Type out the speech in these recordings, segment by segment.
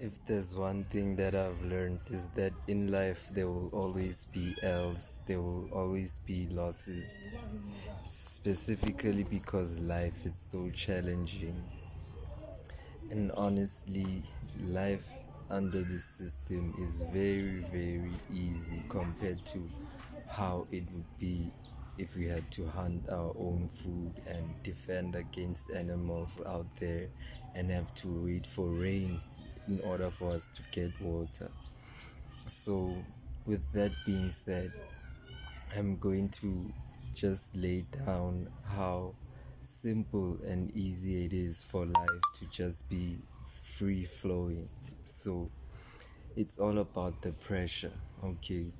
If there's one thing that I've learned is that in life there will always be L's, there will always be losses, specifically because life is so challenging. And honestly, life under this system is very, very easy compared to how it would be if we had to hunt our own food and defend against animals out there and have to wait for rain in order for us to get water. So, with that being said, I'm going to just lay down how simple and easy it is for life to just be free flowing. So, it's all about the pressure, okay?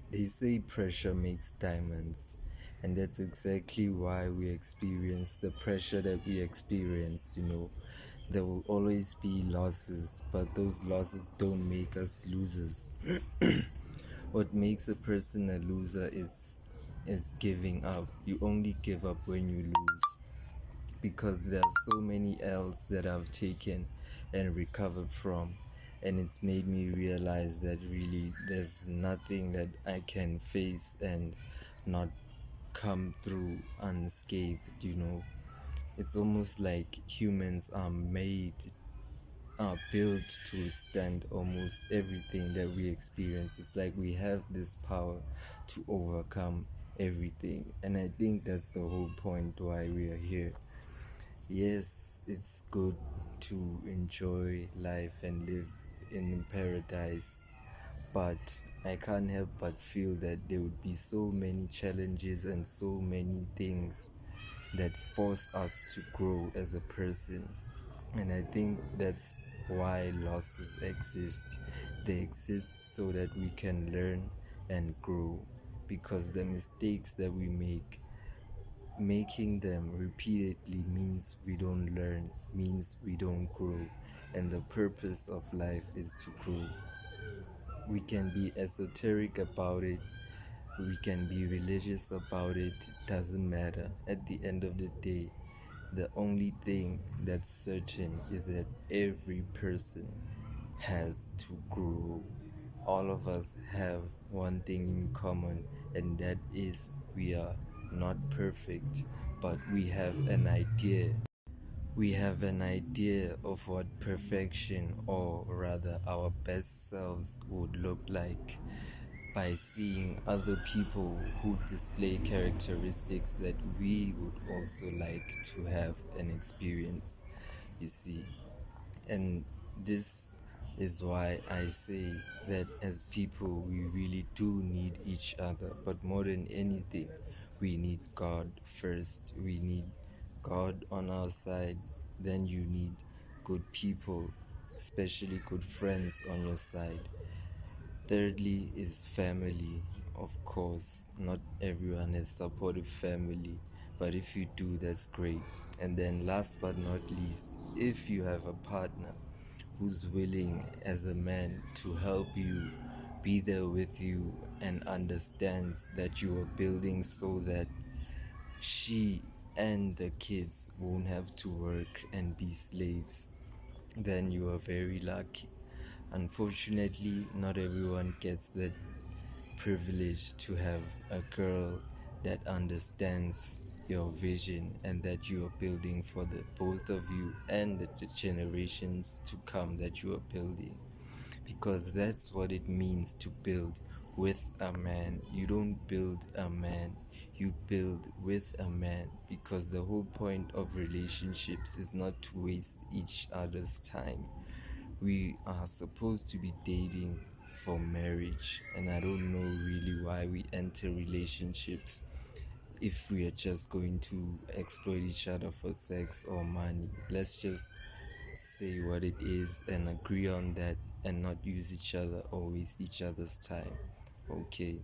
They say pressure makes diamonds, and that's exactly why we experience the pressure that we experience. There will always be losses, but those losses don't make us losers. What makes a person a loser is giving up. You only give up when you lose, because there are so many L's that I've taken and recovered from, and it's made me realize that really there's nothing that I can face and not come through unscathed. It's almost like humans are built to withstand almost everything that we experience. It's like we have this power to overcome everything, and I think that's the whole point why we are here. Yes, it's good to enjoy life and live in paradise, but I can't help but feel that there would be so many challenges and so many things that force us to grow as a person. And I think that's why losses exist. They exist so that we can learn and grow, because the mistakes that we make, making them repeatedly means we don't learn, means we don't grow, and the purpose of life is to grow. We can be esoteric about it, we can be religious about it, doesn't matter. At the end of the day, the only thing that's certain is that every person has to grow. All of us have one thing in common, and that is we are not perfect, but we have an idea. We have an idea of what perfection, or rather our best selves, would look like by seeing other people who display characteristics that we would also like to have and experience, you see. And this is why I say that as people, we really do need each other. But more than anything, we need God first. We need God on our side. Then you need good people, especially good friends on your side. Thirdly is family. Of course, not everyone has supportive family, but if you do, that's great. And then last but not least, if you have a partner who's willing as a man to help you, be there with you, and understands that you are building so that she and the kids won't have to work and be slaves, then you are very lucky. Unfortunately, not everyone gets that privilege to have a girl that understands your vision and that you are building for the both of you and the generations to come that you are building, because that's what it means to build with a man. You don't build a man, you build with a man, because the whole point of relationships is not to waste each other's time. We are supposed to be dating for marriage, and I don't know really why we enter relationships if we are just going to exploit each other for sex or money. Let's just say what it is and agree on that, and not use each other or waste each other's time. Okay,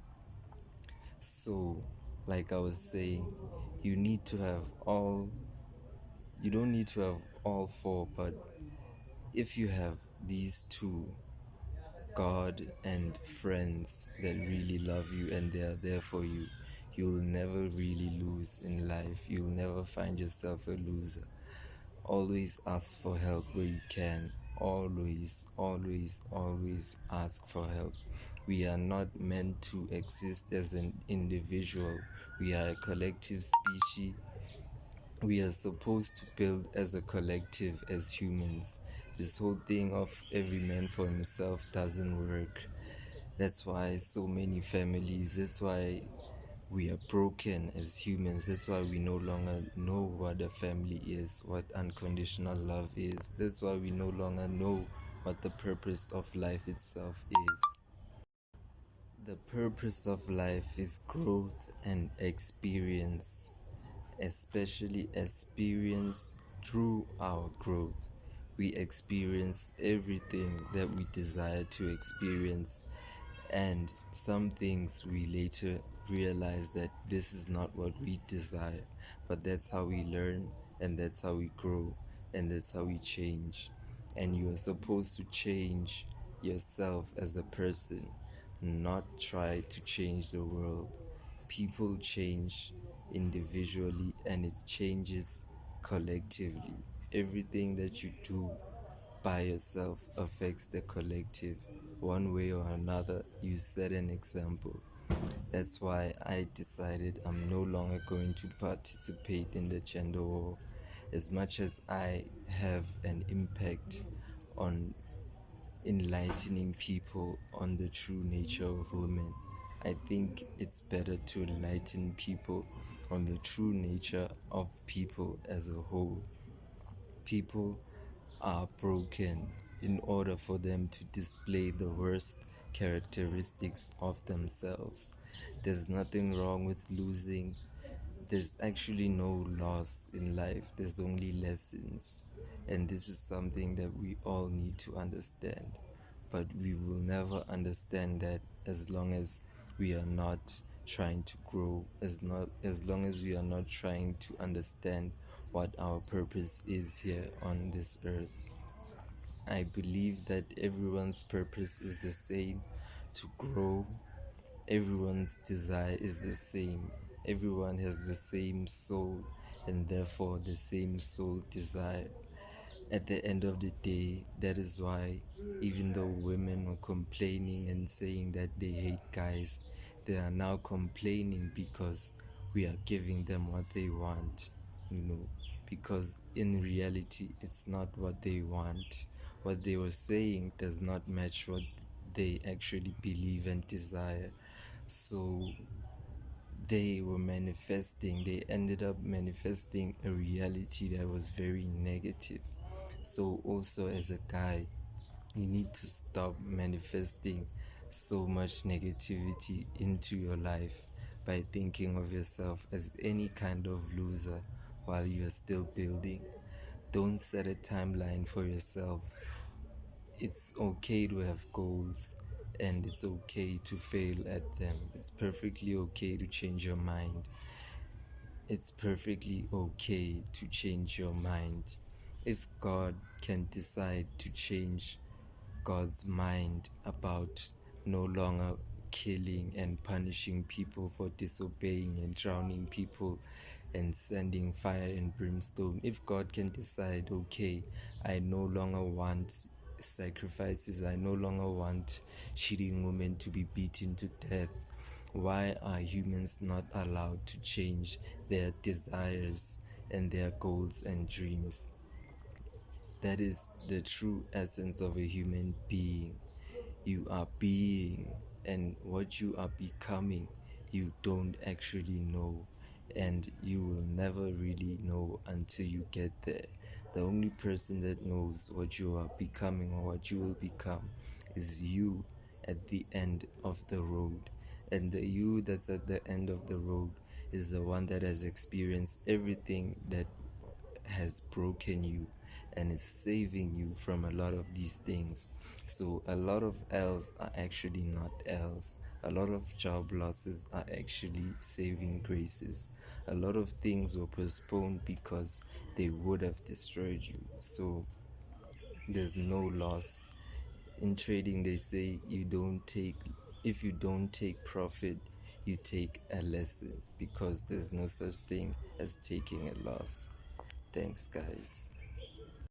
so like I was saying, you need to have all, you don't need to have all four, but if you have these two, God and friends that really love you and they are there for you, you'll never really lose in life. You'll never find yourself a loser. Always ask for help where you can. always, always, always ask for help. We are not meant to exist as an individual. We are a collective species. We are supposed to build as a collective as humans. This whole thing of every man for himself doesn't work. That's why so many families, that's why we are broken as humans. That's why we no longer know what a family is, what unconditional love is. That's why we no longer know what the purpose of life itself is. The purpose of life is growth and experience, especially experience through our growth. We experience everything that we desire to experience, and some things we later realize that this is not what we desire, but that's how we learn, and that's how we grow, and that's how we change. And you are supposed to change yourself as a person, not try to change the world. People change individually and it changes collectively. Everything that you do by yourself affects the collective. One way or another, you set an example. That's why I decided I'm no longer going to participate in the gender war. As much as I have an impact on enlightening people on the true nature of women, I think it's better to enlighten people on the true nature of people as a whole. People are broken in order for them to display the worst characteristics of themselves. There's nothing wrong with losing. There's actually no loss in life, there's only lessons. And this is something that we all need to understand. But we will never understand that as long as we are not trying to grow, as long as we are not trying to understand what our purpose is here on this earth. I believe that everyone's purpose is the same, to grow. Everyone's desire is the same. Everyone has the same soul and therefore the same soul desire. At the end of the day, that is why even though women were complaining and saying that they hate guys, they are now complaining because we are giving them what they want, because in reality, it's not what they want. What they were saying does not match what they actually believe and desire. So they ended up manifesting a reality that was very negative. So, also as a guy, you need to stop manifesting so much negativity into your life by thinking of yourself as any kind of loser while you are still building. Don't set a timeline for yourself. It's okay to have goals and it's okay to fail at them. It's perfectly okay to change your mind. It's perfectly okay to change your mind. If God can decide to change God's mind about no longer killing and punishing people for disobeying and drowning people and sending fire and brimstone, if God can decide, okay, I no longer want sacrifices, I no longer want cheating women to be beaten to death, why are humans not allowed to change their desires and their goals and dreams? That is the true essence of a human being. You are being, and what you are becoming, you don't actually know, and you will never really know until you get there. The only person that knows what you are becoming or what you will become is you at the end of the road. And the you that's at the end of the road is the one that has experienced everything that has broken you and is saving you from a lot of these things. So a lot of L's are actually not L's. A lot of job losses are actually saving graces. A lot of things were postponed because they would have destroyed you. So there's no loss. In trading they say if you don't take profit, you take a lesson, because there's no such thing as taking a loss. Thanks, guys.